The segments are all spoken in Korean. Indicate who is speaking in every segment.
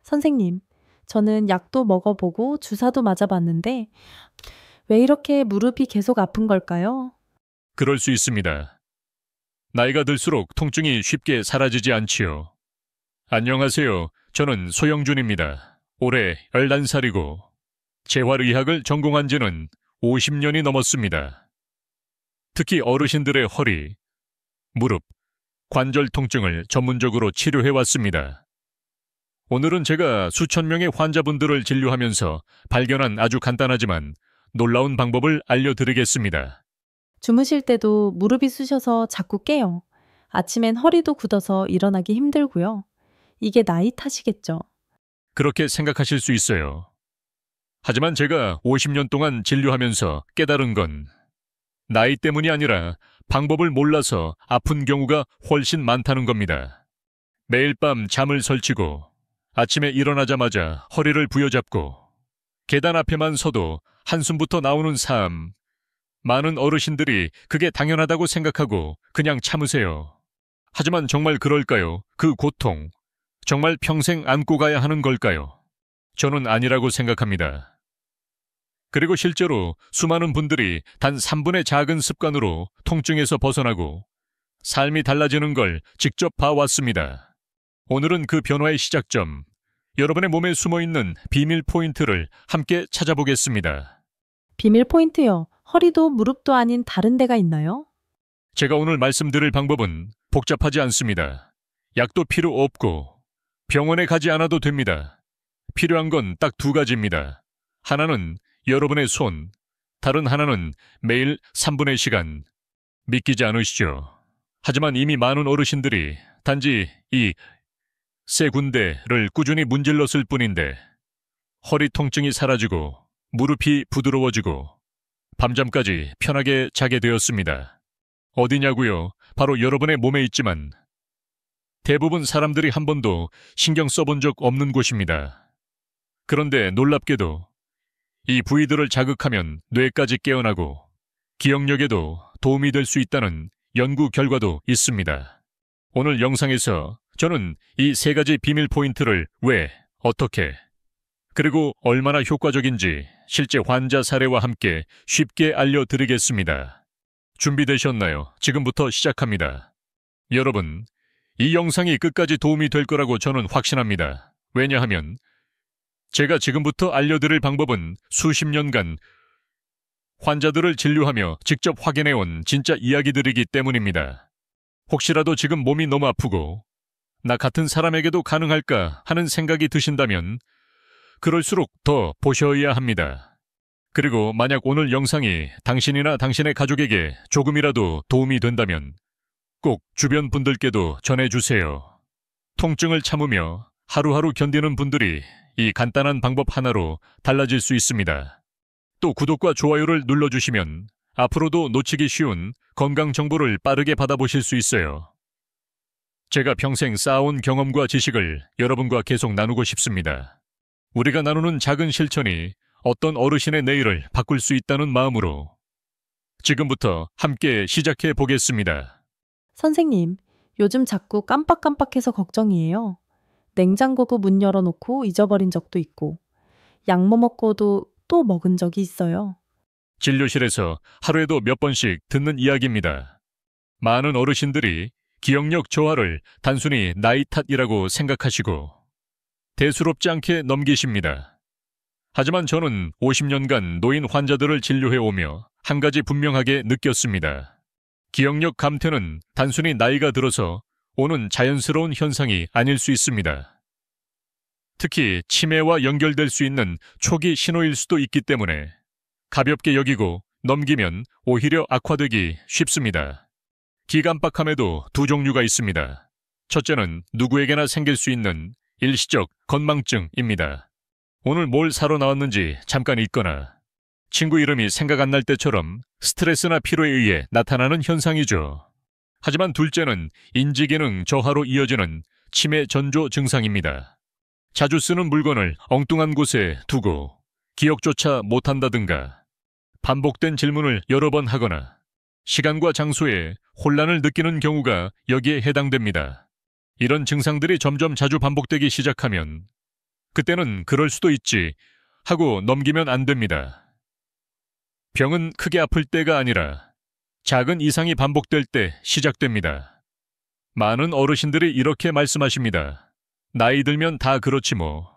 Speaker 1: 선생님, 저는 약도 먹어보고 주사도 맞아봤는데 왜 이렇게 무릎이 계속 아픈 걸까요?
Speaker 2: 그럴 수 있습니다. 나이가 들수록 통증이 쉽게 사라지지 않지요. 안녕하세요. 저는 소영준입니다. 올해 11살이고 재활의학을 전공한 지는 50년이 넘었습니다. 특히 어르신들의 허리, 무릎, 관절 통증을 전문적으로 치료해왔습니다. 오늘은 제가 수천 명의 환자분들을 진료하면서 발견한 아주 간단하지만 놀라운 방법을 알려드리겠습니다.
Speaker 1: 주무실 때도 무릎이 쑤셔서 자꾸 깨요. 아침엔 허리도 굳어서 일어나기 힘들고요. 이게 나이 탓이겠죠.
Speaker 2: 그렇게 생각하실 수 있어요. 하지만 제가 50년 동안 진료하면서 깨달은 건 나이 때문이 아니라 방법을 몰라서 아픈 경우가 훨씬 많다는 겁니다. 매일 밤 잠을 설치고 아침에 일어나자마자 허리를 부여잡고 계단 앞에만 서도 한숨부터 나오는 삶. 많은 어르신들이 그게 당연하다고 생각하고 그냥 참으세요. 하지만 정말 그럴까요? 그 고통. 정말 평생 안고 가야 하는 걸까요? 저는 아니라고 생각합니다. 그리고 실제로 수많은 분들이 단 3분의 작은 습관으로 통증에서 벗어나고 삶이 달라지는 걸 직접 봐왔습니다. 오늘은 그 변화의 시작점, 여러분의 몸에 숨어있는 비밀 포인트를 함께 찾아보겠습니다.
Speaker 1: 비밀 포인트요. 허리도 무릎도 아닌 다른 데가 있나요?
Speaker 2: 제가 오늘 말씀드릴 방법은 복잡하지 않습니다. 약도 필요 없고 병원에 가지 않아도 됩니다. 필요한 건 딱 두 가지입니다. 하나는 여러분의 손, 다른 하나는 매일 3분의 시간. 믿기지 않으시죠? 하지만 이미 많은 어르신들이 단지 이 세 군데를 꾸준히 문질렀을 뿐인데 허리 통증이 사라지고 무릎이 부드러워지고 밤잠까지 편하게 자게 되었습니다. 어디냐고요? 바로 여러분의 몸에 있지만 대부분 사람들이 한 번도 신경 써본 적 없는 곳입니다. 그런데 놀랍게도 이 부위들을 자극하면 뇌까지 깨어나고 기억력에도 도움이 될 수 있다는 연구 결과도 있습니다. 오늘 영상에서 저는 이 세 가지 비밀 포인트를 왜, 어떻게, 그리고 얼마나 효과적인지 실제 환자 사례와 함께 쉽게 알려드리겠습니다. 준비되셨나요? 지금부터 시작합니다. 여러분, 이 영상이 끝까지 도움이 될 거라고 저는 확신합니다. 왜냐하면 제가 지금부터 알려드릴 방법은 수십 년간 환자들을 진료하며 직접 확인해온 진짜 이야기들이기 때문입니다. 혹시라도 지금 몸이 너무 아프고 나 같은 사람에게도 가능할까 하는 생각이 드신다면 그럴수록 더 보셔야 합니다. 그리고 만약 오늘 영상이 당신이나 당신의 가족에게 조금이라도 도움이 된다면 꼭 주변 분들께도 전해주세요. 통증을 참으며 하루하루 견디는 분들이 이 간단한 방법 하나로 달라질 수 있습니다. 또 구독과 좋아요를 눌러주시면 앞으로도 놓치기 쉬운 건강 정보를 빠르게 받아보실 수 있어요. 제가 평생 쌓아온 경험과 지식을 여러분과 계속 나누고 싶습니다. 우리가 나누는 작은 실천이 어떤 어르신의 내일을 바꿀 수 있다는 마음으로 지금부터 함께 시작해 보겠습니다.
Speaker 1: 선생님, 요즘 자꾸 깜빡깜빡해서 걱정이에요. 냉장고도 문 열어놓고 잊어버린 적도 있고 약 먹고도 또 먹은 적이 있어요.
Speaker 2: 진료실에서 하루에도 몇 번씩 듣는 이야기입니다. 많은 어르신들이 기억력 저하를 단순히 나이 탓이라고 생각하시고 대수롭지 않게 넘기십니다. 하지만 저는 50년간 노인 환자들을 진료해오며 한 가지 분명하게 느꼈습니다. 기억력 감퇴는 단순히 나이가 들어서 오는 자연스러운 현상이 아닐 수 있습니다. 특히 치매와 연결될 수 있는 초기 신호일 수도 있기 때문에 가볍게 여기고 넘기면 오히려 악화되기 쉽습니다. 기깜빡함에도 두 종류가 있습니다. 첫째는 누구에게나 생길 수 있는 일시적 건망증입니다. 오늘 뭘 사러 나왔는지 잠깐 잊거나 친구 이름이 생각 안 날 때처럼 스트레스나 피로에 의해 나타나는 현상이죠. 하지만 둘째는 인지기능 저하로 이어지는 치매 전조 증상입니다. 자주 쓰는 물건을 엉뚱한 곳에 두고 기억조차 못한다든가 반복된 질문을 여러 번 하거나 시간과 장소에 혼란을 느끼는 경우가 여기에 해당됩니다. 이런 증상들이 점점 자주 반복되기 시작하면 그때는 그럴 수도 있지 하고 넘기면 안 됩니다. 병은 크게 아플 때가 아니라 작은 이상이 반복될 때 시작됩니다. 많은 어르신들이 이렇게 말씀하십니다. 나이 들면 다 그렇지 뭐.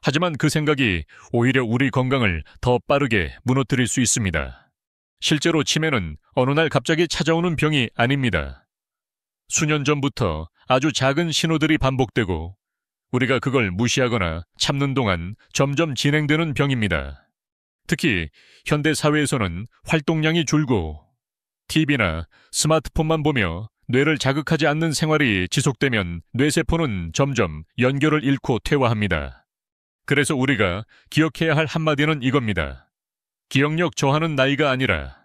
Speaker 2: 하지만 그 생각이 오히려 우리 건강을 더 빠르게 무너뜨릴 수 있습니다. 실제로 치매는 어느 날 갑자기 찾아오는 병이 아닙니다. 수년 전부터 아주 작은 신호들이 반복되고 우리가 그걸 무시하거나 참는 동안 점점 진행되는 병입니다. 특히 현대 사회에서는 활동량이 줄고 TV나 스마트폰만 보며 뇌를 자극하지 않는 생활이 지속되면 뇌세포는 점점 연결을 잃고 퇴화합니다. 그래서 우리가 기억해야 할 한마디는 이겁니다. 기억력 저하는 나이가 아니라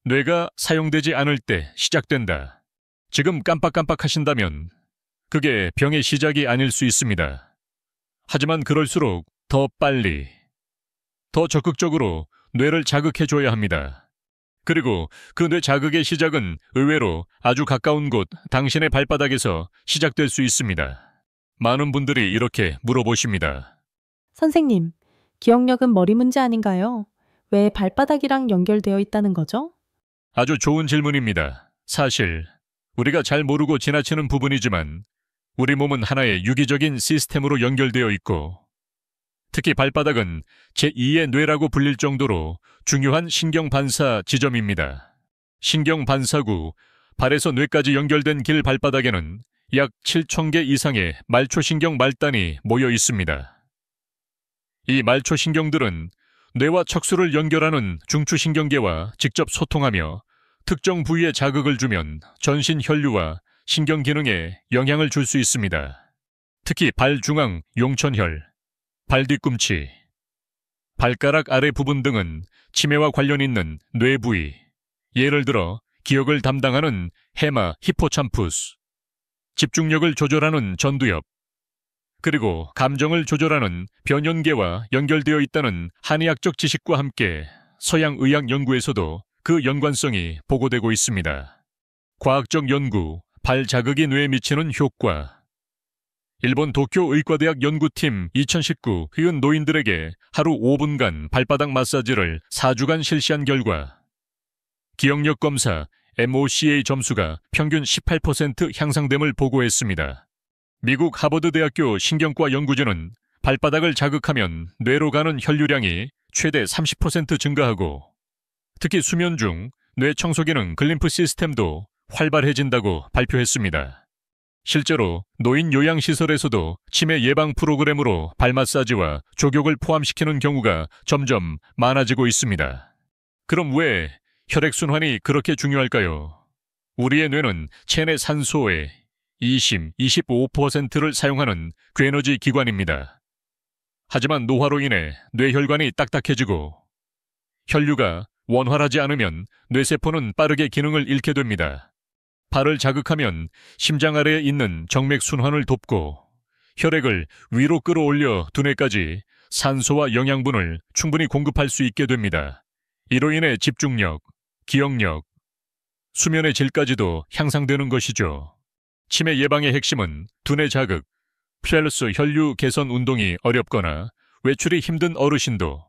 Speaker 2: 뇌가 사용되지 않을 때 시작된다. 지금 깜빡깜빡 하신다면 그게 병의 시작이 아닐 수 있습니다. 하지만 그럴수록 더 빨리, 더 적극적으로 뇌를 자극해줘야 합니다. 그리고 그 뇌 자극의 시작은 의외로 아주 가까운 곳 당신의 발바닥에서 시작될 수 있습니다. 많은 분들이 이렇게 물어보십니다.
Speaker 1: 선생님, 기억력은 머리 문제 아닌가요? 왜 발바닥이랑 연결되어 있다는 거죠?
Speaker 2: 아주 좋은 질문입니다. 사실 우리가 잘 모르고 지나치는 부분이지만 우리 몸은 하나의 유기적인 시스템으로 연결되어 있고 특히 발바닥은 제2의 뇌라고 불릴 정도로 중요한 신경반사 지점입니다. 신경반사구, 발에서 뇌까지 연결된 길 발바닥에는 약 7,000개 이상의 말초신경 말단이 모여 있습니다. 이 말초신경들은 뇌와 척수를 연결하는 중추신경계와 직접 소통하며 특정 부위에 자극을 주면 전신 혈류와 신경 기능에 영향을 줄 수 있습니다. 특히 발중앙 용천혈, 발 뒤꿈치, 발가락 아래 부분 등은 치매와 관련 있는 뇌 부위, 예를 들어 기억을 담당하는 해마 히포참푸스, 집중력을 조절하는 전두엽, 그리고 감정을 조절하는 변연계와 연결되어 있다는 한의학적 지식과 함께 서양 의학 연구에서도 그 연관성이 보고되고 있습니다. 과학적 연구, 발 자극이 뇌에 미치는 효과. 일본 도쿄 의과대학 연구팀 2019 희은 노인들에게 하루 5분간 발바닥 마사지를 4주간 실시한 결과 기억력 검사 MOCA 점수가 평균 18% 향상됨을 보고했습니다. 미국 하버드대학교 신경과 연구진은 발바닥을 자극하면 뇌로 가는 혈류량이 최대 30% 증가하고 특히 수면 중 뇌 청소 기능 글림프 시스템도 활발해진다고 발표했습니다. 실제로 노인 요양시설에서도 치매 예방 프로그램으로 발 마사지와 족욕을 포함시키는 경우가 점점 많아지고 있습니다. 그럼 왜 혈액순환이 그렇게 중요할까요? 우리의 뇌는 체내 산소의 25%를 사용하는 괴너지 기관입니다. 하지만 노화로 인해 뇌혈관이 딱딱해지고 혈류가 원활하지 않으면 뇌세포는 빠르게 기능을 잃게 됩니다. 발을 자극하면 심장 아래에 있는 정맥 순환을 돕고 혈액을 위로 끌어올려 두뇌까지 산소와 영양분을 충분히 공급할 수 있게 됩니다. 이로 인해 집중력, 기억력, 수면의 질까지도 향상되는 것이죠. 치매 예방의 핵심은 두뇌 자극, 플러스 혈류 개선 운동이 어렵거나 외출이 힘든 어르신도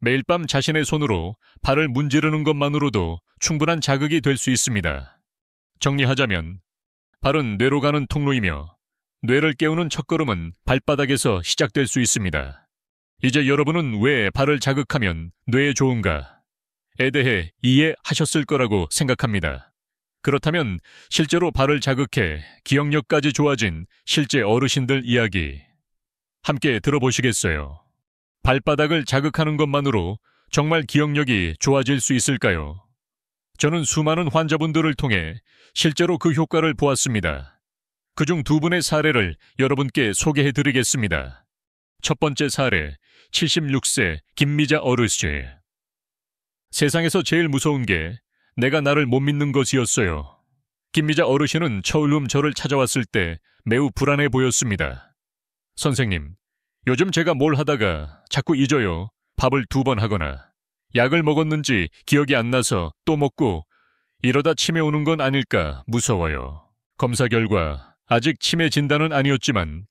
Speaker 2: 매일 밤 자신의 손으로 발을 문지르는 것만으로도 충분한 자극이 될 수 있습니다. 정리하자면 발은 뇌로 가는 통로이며 뇌를 깨우는 첫걸음은 발바닥에서 시작될 수 있습니다. 이제 여러분은 왜 발을 자극하면 뇌에 좋은가에 대해 이해하셨을 거라고 생각합니다. 그렇다면 실제로 발을 자극해 기억력까지 좋아진 실제 어르신들 이야기 함께 들어보시겠어요? 발바닥을 자극하는 것만으로 정말 기억력이 좋아질 수 있을까요? 저는 수많은 환자분들을 통해 실제로 그 효과를 보았습니다. 그중 두 분의 사례를 여러분께 소개해드리겠습니다. 첫 번째 사례, 76세 김미자 어르신. 세상에서 제일 무서운 게 내가 나를 못 믿는 것이었어요. 김미자 어르신은 처음 저를 찾아왔을 때 매우 불안해 보였습니다. 선생님, 요즘 제가 뭘 하다가 자꾸 잊어요. 밥을 2번 하거나 약을 먹었는지 기억이 안 나서 또 먹고 이러다 치매 오는 건 아닐까 무서워요. 검사 결과 아직 치매 진단은 아니었지만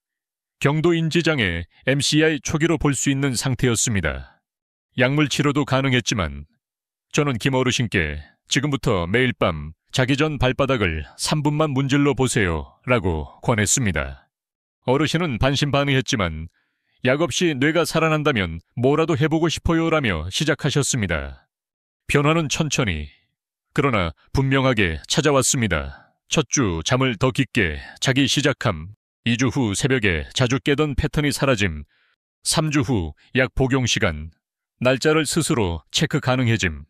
Speaker 2: 경도 인지장애 MCI 초기로 볼 수 있는 상태였습니다. 약물 치료도 가능했지만 저는 김 어르신께 지금부터 매일 밤 자기 전 발바닥을 3분만 문질러 보세요 라고 권했습니다. 어르신은 반신반의했지만 약 없이 뇌가 살아난다면 뭐라도 해보고 싶어요 라며 시작하셨습니다. 변화는 천천히 그러나 분명하게 찾아왔습니다. 첫 주 잠을 더 깊게 자기 시작함, 2주 후 새벽에 자주 깨던 패턴이 사라짐, 3주 후 약 복용 시간, 날짜를 스스로 체크 가능해짐,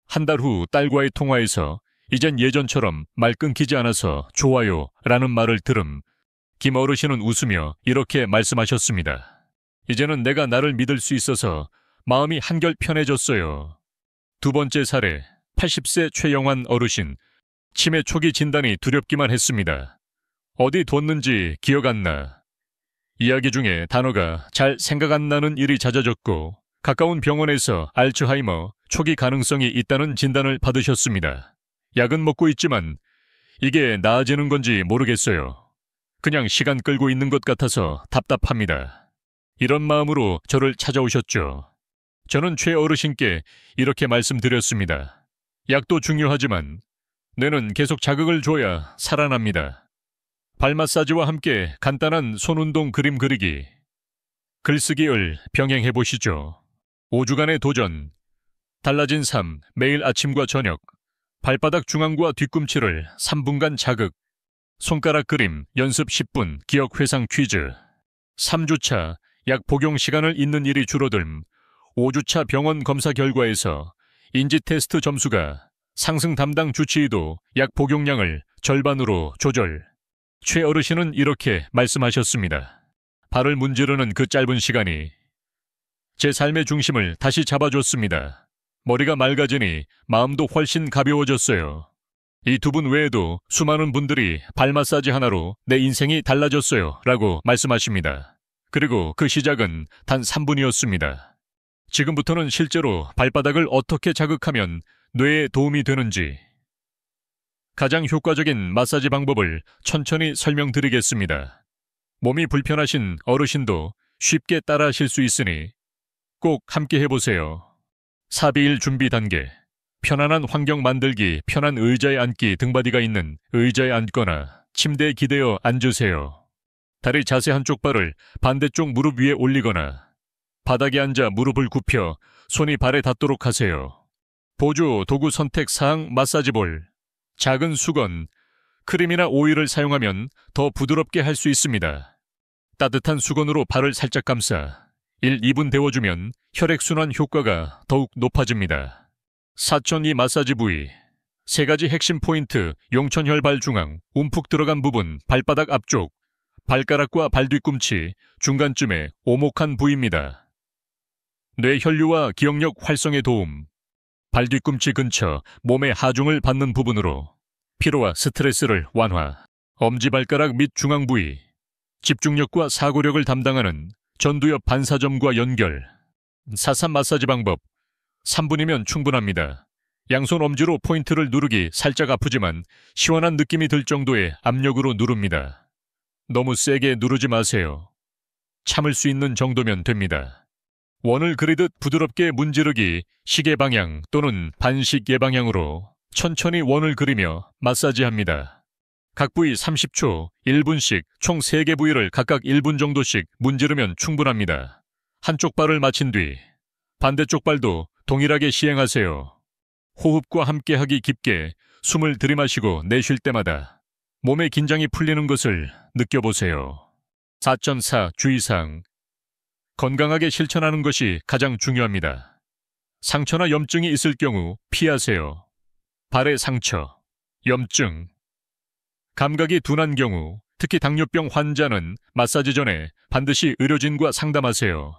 Speaker 2: 한 달 후 딸과의 통화에서 이젠 예전처럼 말 끊기지 않아서 좋아요 라는 말을 들음, 김 어르신은 웃으며 이렇게 말씀하셨습니다. 이제는 내가 나를 믿을 수 있어서 마음이 한결 편해졌어요. 두 번째 사례, 80세 최영환 어르신, 치매 초기 진단이 두렵기만 했습니다. 어디 뒀는지 기억 안 나. 이야기 중에 단어가 잘 생각 안 나는 일이 잦아졌고 가까운 병원에서 알츠하이머 초기 가능성이 있다는 진단을 받으셨습니다. 약은 먹고 있지만 이게 나아지는 건지 모르겠어요. 그냥 시간 끌고 있는 것 같아서 답답합니다. 이런 마음으로 저를 찾아오셨죠. 저는 최 어르신께 이렇게 말씀드렸습니다. 약도 중요하지만 뇌는 계속 자극을 줘야 살아납니다. 발 마사지와 함께 간단한 손운동 그림 그리기, 글쓰기를 병행해 보시죠. 5주간의 도전, 달라진 삶, 매일 아침과 저녁, 발바닥 중앙과 뒤꿈치를 3분간 자극, 손가락 그림, 연습 10분, 기억 회상 퀴즈, 3주차, 약 복용 시간을 잇는 일이 줄어듦, 5주차 병원 검사 결과에서 인지 테스트 점수가 상승 담당 주치의도 약 복용량을 절반으로 조절. 최 어르신은 이렇게 말씀하셨습니다. 발을 문지르는 그 짧은 시간이 제 삶의 중심을 다시 잡아줬습니다. 머리가 맑아지니 마음도 훨씬 가벼워졌어요. 이 두 분 외에도 수많은 분들이 발 마사지 하나로 내 인생이 달라졌어요 라고 말씀하십니다. 그리고 그 시작은 단 3분이었습니다. 지금부터는 실제로 발바닥을 어떻게 자극하면 뇌에 도움이 되는지 가장 효과적인 마사지 방법을 천천히 설명드리겠습니다. 몸이 불편하신 어르신도 쉽게 따라하실 수 있으니 꼭 함께 해보세요. 4비일 준비 단계. 편안한 환경 만들기, 편한 의자에 앉기 등받이가 있는 의자에 앉거나 침대에 기대어 앉으세요. 다리 자세 한쪽 발을 반대쪽 무릎 위에 올리거나 바닥에 앉아 무릎을 굽혀 손이 발에 닿도록 하세요. 보조 도구 선택 사항 마사지볼, 작은 수건, 크림이나 오일을 사용하면 더 부드럽게 할 수 있습니다. 따뜻한 수건으로 발을 살짝 감싸 1, 2분 데워주면 혈액순환 효과가 더욱 높아집니다. 사천 이 마사지 부위, 3가지 핵심 포인트, 용천혈발 중앙, 움푹 들어간 부분, 발바닥 앞쪽, 발가락과 발뒤꿈치, 중간쯤에 오목한 부위입니다. 뇌 혈류와 기억력 활성에 도움, 발뒤꿈치 근처 몸의 하중을 받는 부분으로 피로와 스트레스를 완화, 엄지발가락 및 중앙 부위, 집중력과 사고력을 담당하는 전두엽 반사점과 연결, 사삼 마사지 방법, 3분이면 충분합니다. 양손 엄지로 포인트를 누르기 살짝 아프지만 시원한 느낌이 들 정도의 압력으로 누릅니다. 너무 세게 누르지 마세요. 참을 수 있는 정도면 됩니다. 원을 그리듯 부드럽게 문지르기, 시계 방향 또는 반시계 방향으로 천천히 원을 그리며 마사지합니다. 각 부위 30초, 1분씩 총 3개 부위를 각각 1분 정도씩 문지르면 충분합니다. 한쪽 발을 마친 뒤 반대쪽 발도 동일하게 시행하세요. 호흡과 함께하기 깊게 숨을 들이마시고 내쉴 때마다 몸의 긴장이 풀리는 것을 느껴보세요. 4.4 주의사항. 건강하게 실천하는 것이 가장 중요합니다. 상처나 염증이 있을 경우 피하세요. 발의 상처, 염증, 감각이 둔한 경우, 특히 당뇨병 환자는 마사지 전에 반드시 의료진과 상담하세요.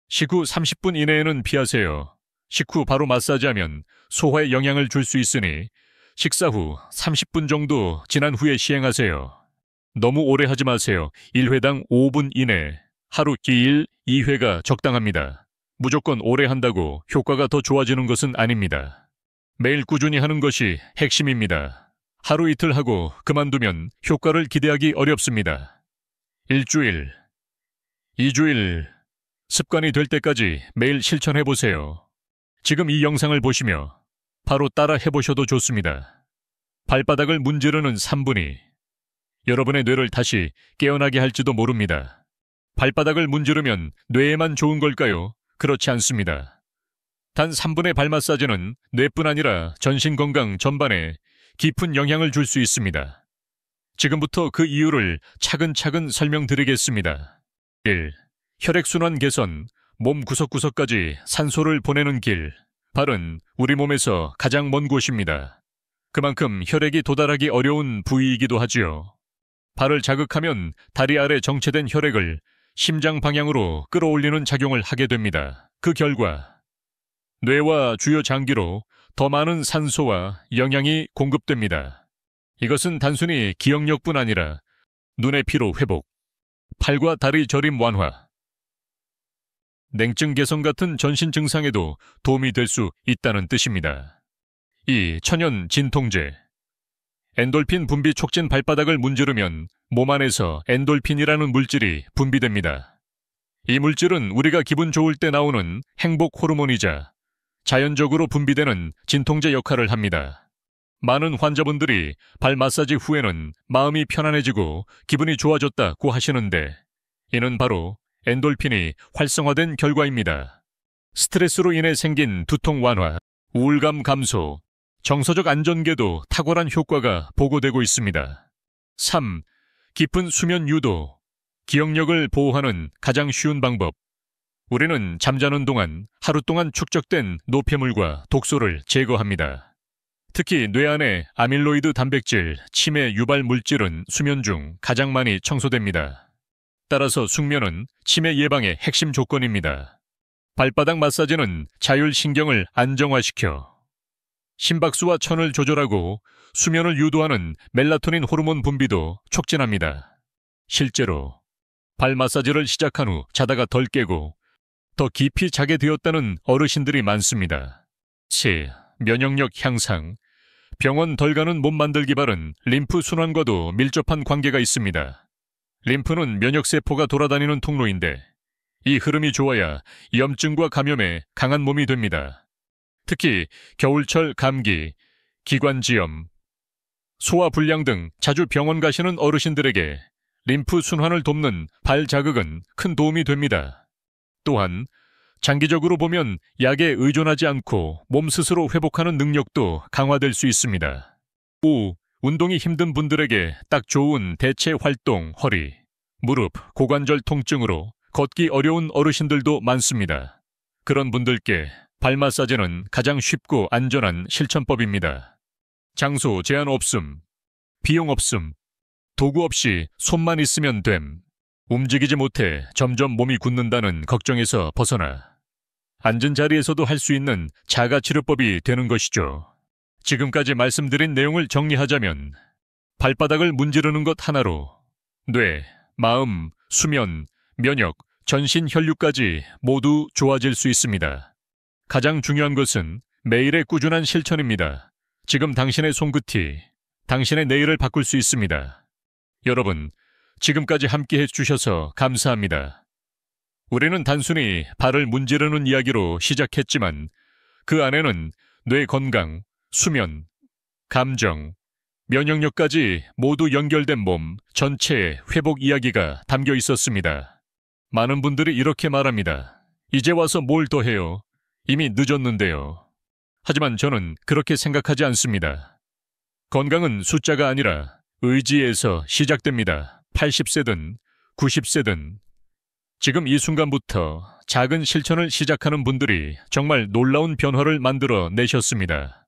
Speaker 2: 식후 30분 이내에는 피하세요. 식후 바로 마사지하면 소화에 영향을 줄 수 있으니 식사 후 30분 정도 지난 후에 시행하세요. 너무 오래 하지 마세요. 1회당 5분 이내, 하루 기일 2회가 적당합니다. 무조건 오래 한다고 효과가 더 좋아지는 것은 아닙니다. 매일 꾸준히 하는 것이 핵심입니다. 하루 이틀 하고 그만두면 효과를 기대하기 어렵습니다. 일주일, 2주일 습관이 될 때까지 매일 실천해 보세요. 지금 이 영상을 보시며 바로 따라 해보셔도 좋습니다. 발바닥을 문지르는 3분이 여러분의 뇌를 다시 깨어나게 할지도 모릅니다. 발바닥을 문지르면 뇌에만 좋은 걸까요? 그렇지 않습니다. 단 3분의 발 마사지는 뇌뿐 아니라 전신 건강 전반에 깊은 영향을 줄 수 있습니다. 지금부터 그 이유를 차근차근 설명드리겠습니다. 1. 혈액순환 개선, 몸 구석구석까지 산소를 보내는 길. 발은 우리 몸에서 가장 먼 곳입니다. 그만큼 혈액이 도달하기 어려운 부위이기도 하지요. 발을 자극하면 다리 아래 정체된 혈액을 심장 방향으로 끌어올리는 작용을 하게 됩니다. 그 결과 뇌와 주요 장기로 더 많은 산소와 영양이 공급됩니다. 이것은 단순히 기억력뿐 아니라 눈의 피로 회복, 팔과 다리 저림 완화, 냉증 개선 같은 전신 증상에도 도움이 될 수 있다는 뜻입니다. 2. 천연 진통제. 엔돌핀 분비 촉진. 발바닥을 문지르면 몸 안에서 엔돌핀이라는 물질이 분비됩니다. 이 물질은 우리가 기분 좋을 때 나오는 행복 호르몬이자 자연적으로 분비되는 진통제 역할을 합니다. 많은 환자분들이 발 마사지 후에는 마음이 편안해지고 기분이 좋아졌다고 하시는데 이는 바로 엔돌핀이 활성화된 결과입니다. 스트레스로 인해 생긴 두통 완화, 우울감 감소, 정서적 안정계도 탁월한 효과가 보고되고 있습니다. 3. 깊은 수면 유도. 기억력을 보호하는 가장 쉬운 방법. 우리는 잠자는 동안 하루 동안 축적된 노폐물과 독소를 제거합니다. 특히 뇌 안의 아밀로이드 단백질, 치매 유발 물질은 수면 중 가장 많이 청소됩니다. 따라서 숙면은 치매 예방의 핵심 조건입니다. 발바닥 마사지는 자율신경을 안정화시켜 심박수와 천을 조절하고 수면을 유도하는 멜라토닌 호르몬 분비도 촉진합니다. 실제로 발 마사지를 시작한 후 자다가 덜 깨고 더 깊이 자게 되었다는 어르신들이 많습니다. 7. 면역력 향상. 병원 덜 가는 몸 만들기. 발은 림프 순환과도 밀접한 관계가 있습니다. 림프는 면역세포가 돌아다니는 통로인데 이 흐름이 좋아야 염증과 감염에 강한 몸이 됩니다. 특히 겨울철 감기, 기관지염, 소화불량 등 자주 병원 가시는 어르신들에게 림프 순환을 돕는 발 자극은 큰 도움이 됩니다. 또한 장기적으로 보면 약에 의존하지 않고 몸 스스로 회복하는 능력도 강화될 수 있습니다. 5. 운동이 힘든 분들에게 딱 좋은 대체 활동. 허리, 무릎, 고관절 통증으로 걷기 어려운 어르신들도 많습니다. 그런 분들께 발 마사지는 가장 쉽고 안전한 실천법입니다. 장소 제한 없음, 비용 없음, 도구 없이 손만 있으면 됨. 움직이지 못해 점점 몸이 굳는다는 걱정에서 벗어나 앉은 자리에서도 할 수 있는 자가치료법이 되는 것이죠. 지금까지 말씀드린 내용을 정리하자면 발바닥을 문지르는 것 하나로 뇌, 마음, 수면, 면역, 전신 혈류까지 모두 좋아질 수 있습니다. 가장 중요한 것은 매일의 꾸준한 실천입니다. 지금 당신의 손끝이 당신의 내일을 바꿀 수 있습니다. 여러분, 지금까지 함께 해주셔서 감사합니다. 우리는 단순히 발을 문지르는 이야기로 시작했지만 그 안에는 뇌 건강, 수면, 감정, 면역력까지 모두 연결된 몸 전체의 회복 이야기가 담겨 있었습니다. 많은 분들이 이렇게 말합니다. 이제 와서 뭘 더 해요? 이미 늦었는데요. 하지만 저는 그렇게 생각하지 않습니다. 건강은 숫자가 아니라 의지에서 시작됩니다. 80세든 90세든 지금 이 순간부터 작은 실천을 시작하는 분들이 정말 놀라운 변화를 만들어 내셨습니다.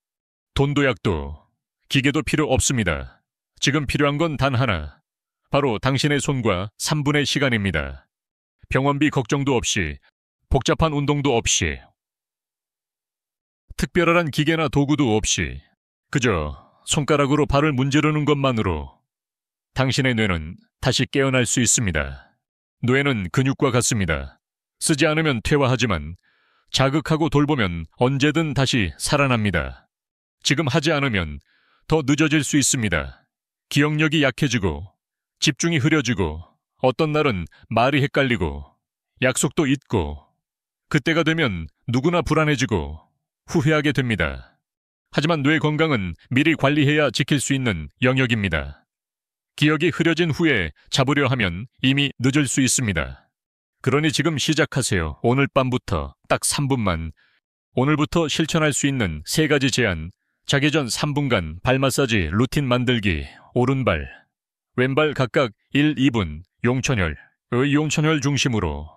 Speaker 2: 돈도 약도 기계도 필요 없습니다. 지금 필요한 건 단 하나, 바로 당신의 손과 3분의 시간입니다. 병원비 걱정도 없이, 복잡한 운동도 없이, 특별한 기계나 도구도 없이 그저 손가락으로 발을 문지르는 것만으로 당신의 뇌는 다시 깨어날 수 있습니다. 뇌는 근육과 같습니다. 쓰지 않으면 퇴화하지만 자극하고 돌보면 언제든 다시 살아납니다. 지금 하지 않으면 더 늦어질 수 있습니다. 기억력이 약해지고 집중이 흐려지고 어떤 날은 말이 헷갈리고 약속도 잊고, 그때가 되면 누구나 불안해지고 후회하게 됩니다. 하지만 뇌 건강은 미리 관리해야 지킬 수 있는 영역입니다. 기억이 흐려진 후에 잡으려 하면 이미 늦을 수 있습니다. 그러니 지금 시작하세요. 오늘 밤부터 딱 3분만. 오늘부터 실천할 수 있는 3가지 제안. 자기 전 3분간 발 마사지 루틴 만들기. 오른발, 왼발 각각 1, 2분. 용천혈, 용천혈 중심으로.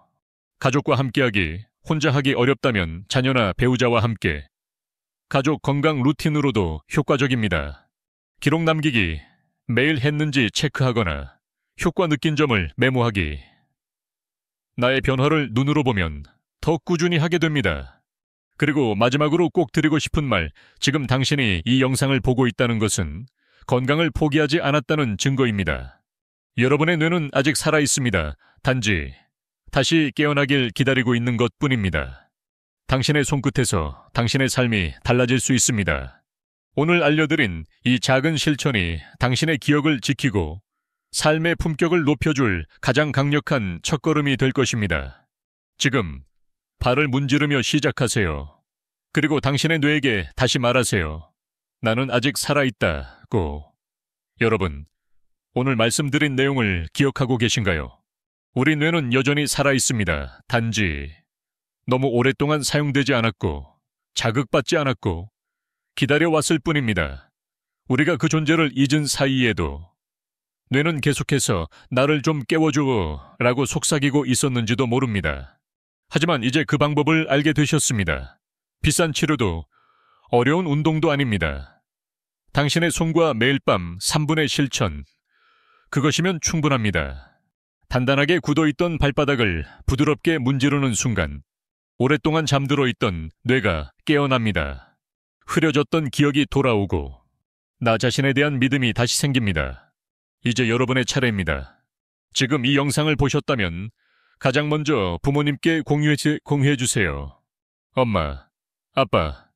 Speaker 2: 가족과 함께하기. 혼자 하기 어렵다면 자녀나 배우자와 함께. 가족 건강 루틴으로도 효과적입니다. 기록 남기기. 매일 했는지 체크하거나 효과 느낀 점을 메모하기. 나의 변화를 눈으로 보면 더 꾸준히 하게 됩니다. 그리고 마지막으로 꼭 드리고 싶은 말, 지금 당신이 이 영상을 보고 있다는 것은 건강을 포기하지 않았다는 증거입니다. 여러분의 뇌는 아직 살아있습니다. 단지 다시 깨어나길 기다리고 있는 것뿐입니다. 당신의 손끝에서 당신의 삶이 달라질 수 있습니다. 오늘 알려드린 이 작은 실천이 당신의 기억을 지키고 삶의 품격을 높여줄 가장 강력한 첫걸음이 될 것입니다. 지금 발을 문지르며 시작하세요. 그리고 당신의 뇌에게 다시 말하세요. 나는 아직 살아있다고. 여러분, 오늘 말씀드린 내용을 기억하고 계신가요? 우리 뇌는 여전히 살아있습니다. 단지 너무 오랫동안 사용되지 않았고 자극받지 않았고 기다려왔을 뿐입니다. 우리가 그 존재를 잊은 사이에도 뇌는 계속해서 나를 좀 깨워줘 라고 속삭이고 있었는지도 모릅니다. 하지만 이제 그 방법을 알게 되셨습니다. 비싼 치료도 어려운 운동도 아닙니다. 당신의 손과 매일 밤 3분의 실천, 그것이면 충분합니다. 단단하게 굳어있던 발바닥을 부드럽게 문지르는 순간 오랫동안 잠들어 있던 뇌가 깨어납니다. 흐려졌던 기억이 돌아오고 나 자신에 대한 믿음이 다시 생깁니다. 이제 여러분의 차례입니다. 지금 이 영상을 보셨다면 가장 먼저 부모님께 공유해 주세요. 엄마, 아빠,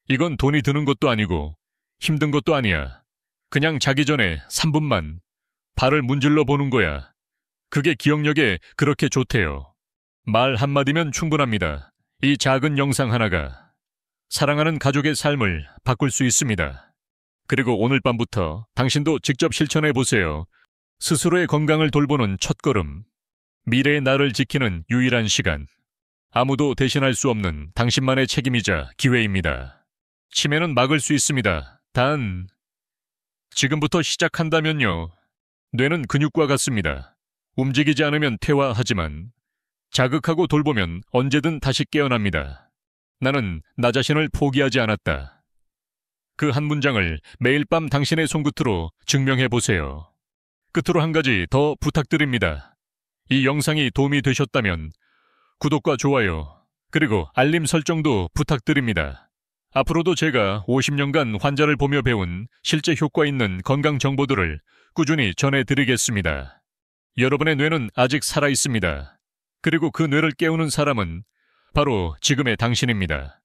Speaker 2: 이건 돈이 드는 것도 아니고 힘든 것도 아니야. 그냥 자기 전에 3분만 발을 문질러 보는 거야. 그게 기억력에 그렇게 좋대요. 말 한마디면 충분합니다. 이 작은 영상 하나가 사랑하는 가족의 삶을 바꿀 수 있습니다. 그리고 오늘 밤부터 당신도 직접 실천해 보세요. 스스로의 건강을 돌보는 첫걸음. 미래의 나를 지키는 유일한 시간. 아무도 대신할 수 없는 당신만의 책임이자 기회입니다. 치매는 막을 수 있습니다. 단, 지금부터 시작한다면요. 뇌는 근육과 같습니다. 움직이지 않으면 퇴화하지만 자극하고 돌보면 언제든 다시 깨어납니다. 나는 나 자신을 포기하지 않았다. 그 한 문장을 매일 밤 당신의 손끝으로 증명해 보세요. 끝으로 한 가지 더 부탁드립니다. 이 영상이 도움이 되셨다면 구독과 좋아요, 그리고 알림 설정도 부탁드립니다. 앞으로도 제가 50년간 환자를 보며 배운 실제 효과 있는 건강 정보들을 꾸준히 전해드리겠습니다. 여러분의 뇌는 아직 살아있습니다. 그리고 그 뇌를 깨우는 사람은 바로 지금의 당신입니다.